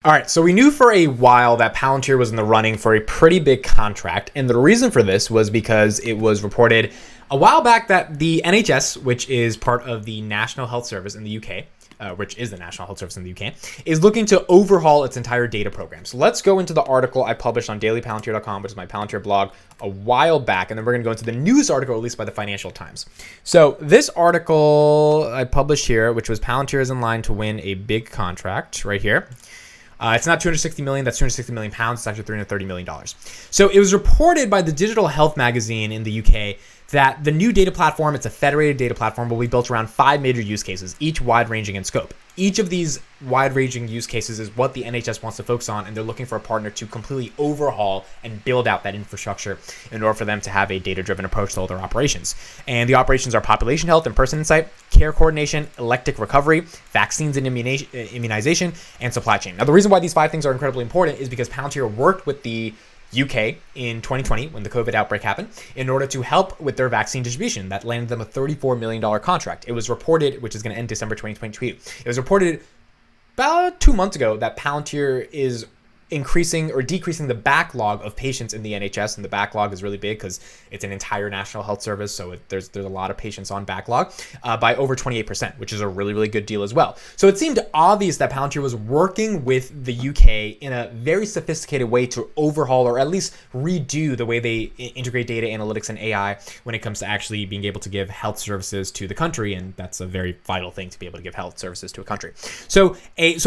All right, so we knew for a while that Palantir was in the running for a pretty big contract, and the reason for this was because it was reported a while back that the NHS, which is part of the National Health Service in the UK, which is the National Health Service in the UK, is looking to overhaul its entire data program. So let's go into the article I published on dailypalantir.com, which is my Palantir blog, a while back, and then we're going to go into the news article released by the Financial Times. So this article I published here, which was Palantir is in line to win a big contract right here. It's not 260 million, that's 260 million pounds. It's actually $330 million. So it was reported by the Digital Health magazine in the UK that the new data platform, it's a federated data platform, will be built around 5 major use cases, each wide-ranging in scope. Each of these wide-ranging use cases is what the NHS wants to focus on, and they're looking for a partner to completely overhaul and build out that infrastructure in order for them to have a data-driven approach to all their operations. And the operations are population health and person insight, care coordination, elective recovery, vaccines and immunization, and supply chain. Now, the reason why these 5 things are incredibly important is because Palantir worked with the UK in 2020 when the COVID outbreak happened in order to help with their vaccine distribution. That landed them a $34 million contract. It was reported, which is going to end December 2022. It was reported about 2 months ago that Palantir is increasing or decreasing the backlog of patients in the NHS, and the backlog is really big because it's an entire national health service, so there's a lot of patients on backlog, by over 28%, which is a really, really good deal as well. So it seemed obvious that Palantir was working with the UK in a very sophisticated way to overhaul or at least redo the way they integrate data analytics and AI when it comes to actually being able to give health services to the country, and that's a very vital thing to be able to give health services to a country. So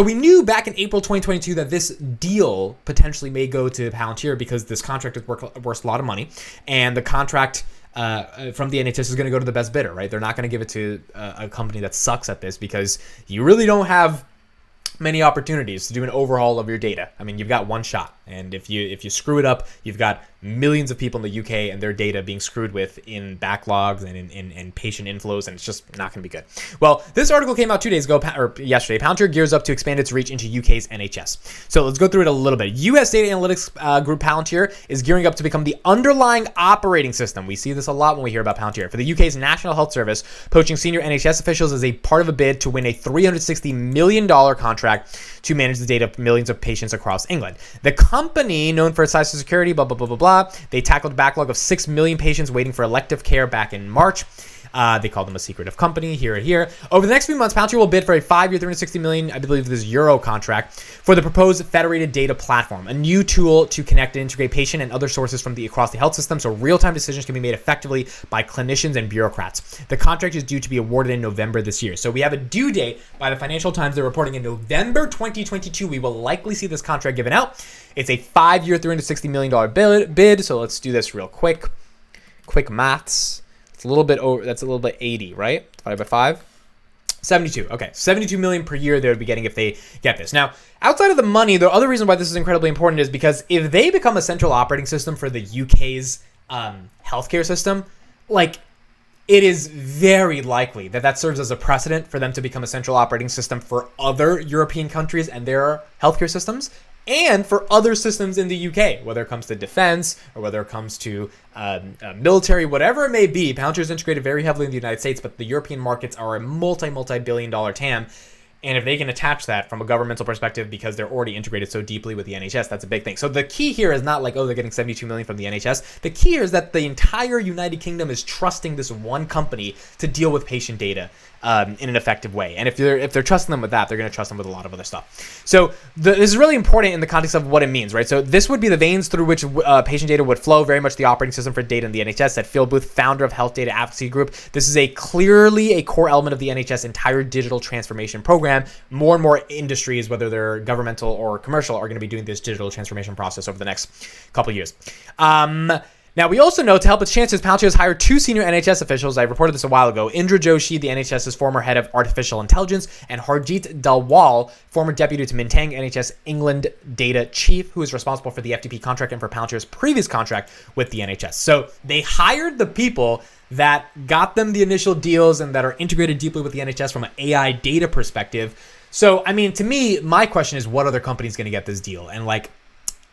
we knew back in April 2022 that this deal potentially may go to Palantir because this contract is worth a lot of money, and the contract from the NHS is going to go to the best bidder, right? They're not going to give it to a company that sucks at this because you really don't have many opportunities to do an overhaul of your data. I mean, you've got one shot, and if you screw it up, you've got millions of people in the UK and their data being screwed with in backlogs and in patient inflows, and it's just not going to be good. Well, this article came out 2 days ago, or yesterday. Palantir gears up to expand its reach into UK's NHS. So let's go through it a little bit. US data analytics group Palantir is gearing up to become the underlying operating system. We see this a lot when we hear about Palantir. For the UK's National Health Service, poaching senior NHS officials as a part of a bid to win a $360 million contract to manage the data of millions of patients across England. The company, known for its cybersecurity, blah, blah, blah, blah, blah, they tackled a backlog of 6 million patients waiting for elective care back in March. They call them a secretive company here. Over the next few months, Palantir will bid for a 5-year, 360 million, I believe this is euro contract for the proposed federated data platform, a new tool to connect and integrate patient and other sources from across the health system so real-time decisions can be made effectively by clinicians and bureaucrats. The contract is due to be awarded in November this year. So we have a due date by the Financial Times. They're reporting in November 2022. We will likely see this contract given out. It's a 5-year, $360 million bid. So let's do this real quick. Quick maths. A little bit over, that's a little bit 80, right? Divided by 5. 72. Okay, 72 million per year they would be getting if they get this. Now, outside of the money, the other reason why this is incredibly important is because if they become a central operating system for the UK's healthcare system, like, it is very likely that that serves as a precedent for them to become a central operating system for other European countries and their healthcare systems, and for other systems in the UK, whether it comes to defense or whether it comes to military, whatever it may be. Palantir is integrated very heavily in the United States, but the European markets are a multi-billion dollar TAM. And if they can attach that from a governmental perspective because they're already integrated so deeply with the NHS, that's a big thing. So the key here is not like, oh, they're getting 72 million from the NHS. The key here is that the entire United Kingdom is trusting this one company to deal with patient data in an effective way. And if they're trusting them with that, they're going to trust them with a lot of other stuff. So this is really important in the context of what it means, right? So this would be the veins through which patient data would flow, very much the operating system for data in the NHS, said Phil Booth, founder of Health Data Advocacy Group. This is clearly a core element of the NHS entire digital transformation program. More and more industries, whether they're governmental or commercial, are going to be doing this digital transformation process over the next couple of years. Now, we also know to help its chances, Palantir has hired 2 senior NHS officials. I reported this a while ago. Indra Joshi, the NHS's former head of artificial intelligence, and Harjeet Dalwal, former deputy to Mintang NHS England data chief, who is responsible for the FTP contract and for Palantir's previous contract with the NHS. So they hired the people that got them the initial deals and that are integrated deeply with the NHS from an AI data perspective. So, I mean, to me, my question is, what other company is going to get this deal? And like,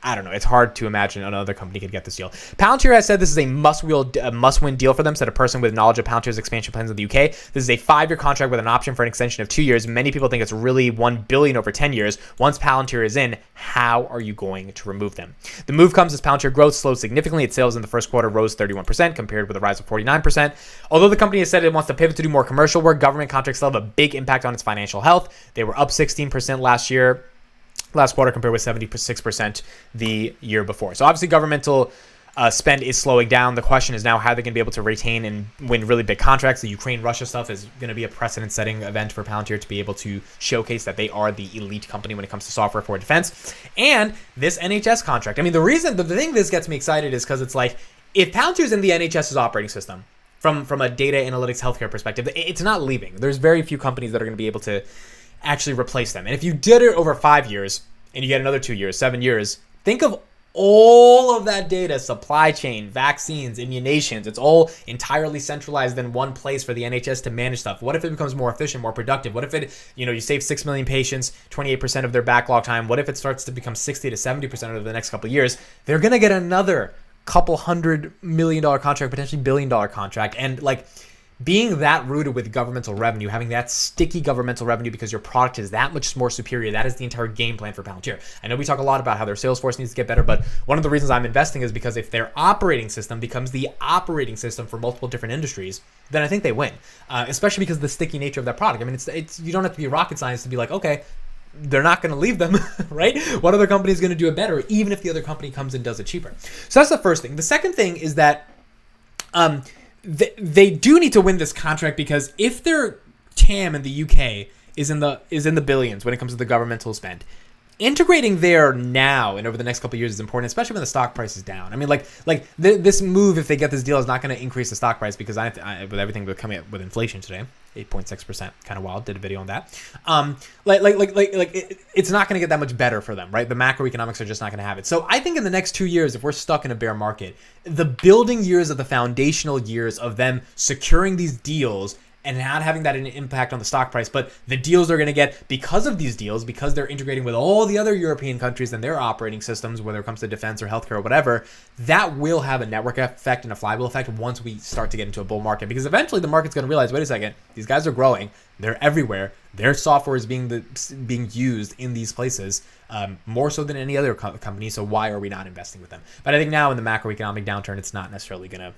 I don't know. It's hard to imagine another company could get this deal. Palantir has said this is a must-win deal for them, said a person with knowledge of Palantir's expansion plans in the UK. This is a 5-year contract with an option for an extension of 2 years. Many people think it's really $1 billion over 10 years. Once Palantir is in, how are you going to remove them? The move comes as Palantir growth slowed significantly. Its sales in the first quarter rose 31% compared with a rise of 49%. Although the company has said it wants to pivot to do more commercial work, government contracts still have a big impact on its financial health. They were up 16% last quarter compared with 76% the year before. So obviously governmental spend is slowing down. The question is now how they're going to be able to retain and win really big contracts. The Ukraine-Russia stuff is going to be a precedent-setting event for Palantir to be able to showcase that they are the elite company when it comes to software for defense. And this NHS contract. I mean, the thing this gets me excited is because it's like, if Palantir's in the NHS's operating system, from a data analytics healthcare perspective, it's not leaving. There's very few companies that are going to be able to actually replace them. And if you did it over 5 years and you get another 2 years, 7 years, think of all of that data, supply chain, vaccines, immunizations. It's all entirely centralized in one place for the NHS to manage stuff. What if it becomes more efficient, more productive? What if it, you save 6 million patients, 28% of their backlog time? What if it starts to become 60 to 70% over the next couple of years? They're going to get another couple $100 million contract, potentially $1 billion contract. And being that rooted with governmental revenue, having that sticky governmental revenue because your product is that much more superior, that is the entire game plan for Palantir. I know we talk a lot about how their sales force needs to get better, but one of the reasons I'm investing is because if their operating system becomes the operating system for multiple different industries, then I think they win, especially because of the sticky nature of that product. I mean, it's you don't have to be rocket science to be like, okay, they're not going to leave them, right? What other company is going to do it better, even if the other company comes and does it cheaper? So that's the first thing. The second thing is that they do need to win this contract, because if their TAM in the UK is in the billions when it comes to the governmental spend, integrating there now and over the next couple of years is important, especially when the stock price is down. I mean, this move, if they get this deal, is not going to increase the stock price, because I with everything coming up with inflation today, 8.6%, kind of wild. Did a video on that. It's not going to get that much better for them, right? The macroeconomics are just not going to have it. So I think in the next 2 years, if we're stuck in a bear market, the building years of the foundational years of them securing these deals and not having that an impact on the stock price, but the deals they're going to get because of these deals, because they're integrating with all the other European countries and their operating systems, whether it comes to defense or healthcare or whatever, that will have a network effect and a flywheel effect once we start to get into a bull market, because eventually the market's going to realize, wait a second, these guys are growing, they're everywhere, their software is being used in these places more so than any other company, so why are we not investing with them? But I think now in the macroeconomic downturn, it's not necessarily going to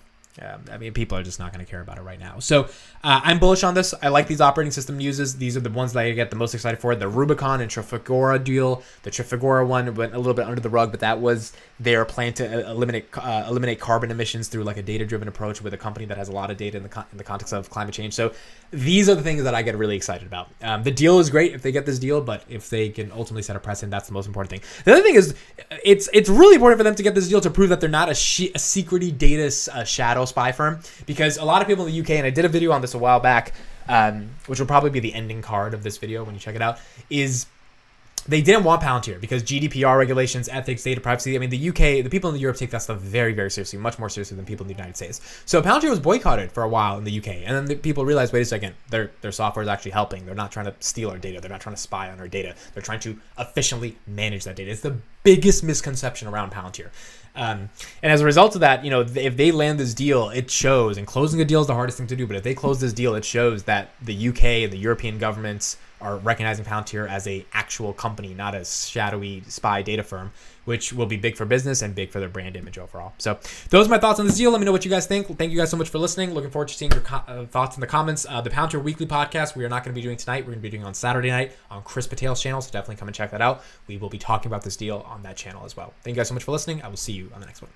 people are just not going to care about it right now. So I'm bullish on this. I like these operating system uses. These are the ones that I get the most excited for. The Rubicon and Trafigura deal. The Trafigura one went a little bit under the rug, but that was their plan to eliminate carbon emissions through a data-driven approach with a company that has a lot of data in the context of climate change. So these are the things that I get really excited about. The deal is great if they get this deal, but if they can ultimately set a precedent, that's the most important thing. The other thing is it's really important for them to get this deal to prove that they're not a secrety data shadow spy firm, because a lot of people in the UK, and I did a video on this a while back, which will probably be the ending card of this video when you check it out, is they didn't want Palantir because GDPR regulations, ethics, data privacy. I mean, the UK, the people in Europe take that stuff very, very seriously, much more seriously than people in the United States. So Palantir was boycotted for a while in the UK, and then the people realized, wait a second, their software is actually helping. They're not trying to steal our data. They're not trying to spy on our data. They're trying to efficiently manage that data. It's the biggest misconception around Palantir. And as a result of that, if they land this deal, it shows, and closing a deal is the hardest thing to do, but if they close this deal, it shows that the UK and the European governments are recognizing Palantir as a actual company, not a shadowy spy data firm, which will be big for business and big for their brand image overall. So those are my thoughts on this deal. Let me know what you guys think. Thank you guys so much for listening. Looking forward to seeing your thoughts in the comments. The Palantir Weekly Podcast, we are not going to be doing tonight. We're going to be doing on Saturday night on Chris Patel's channel, so definitely come and check that out. We will be talking about this deal on that channel as well. Thank you guys so much for listening. I will see you on the next one.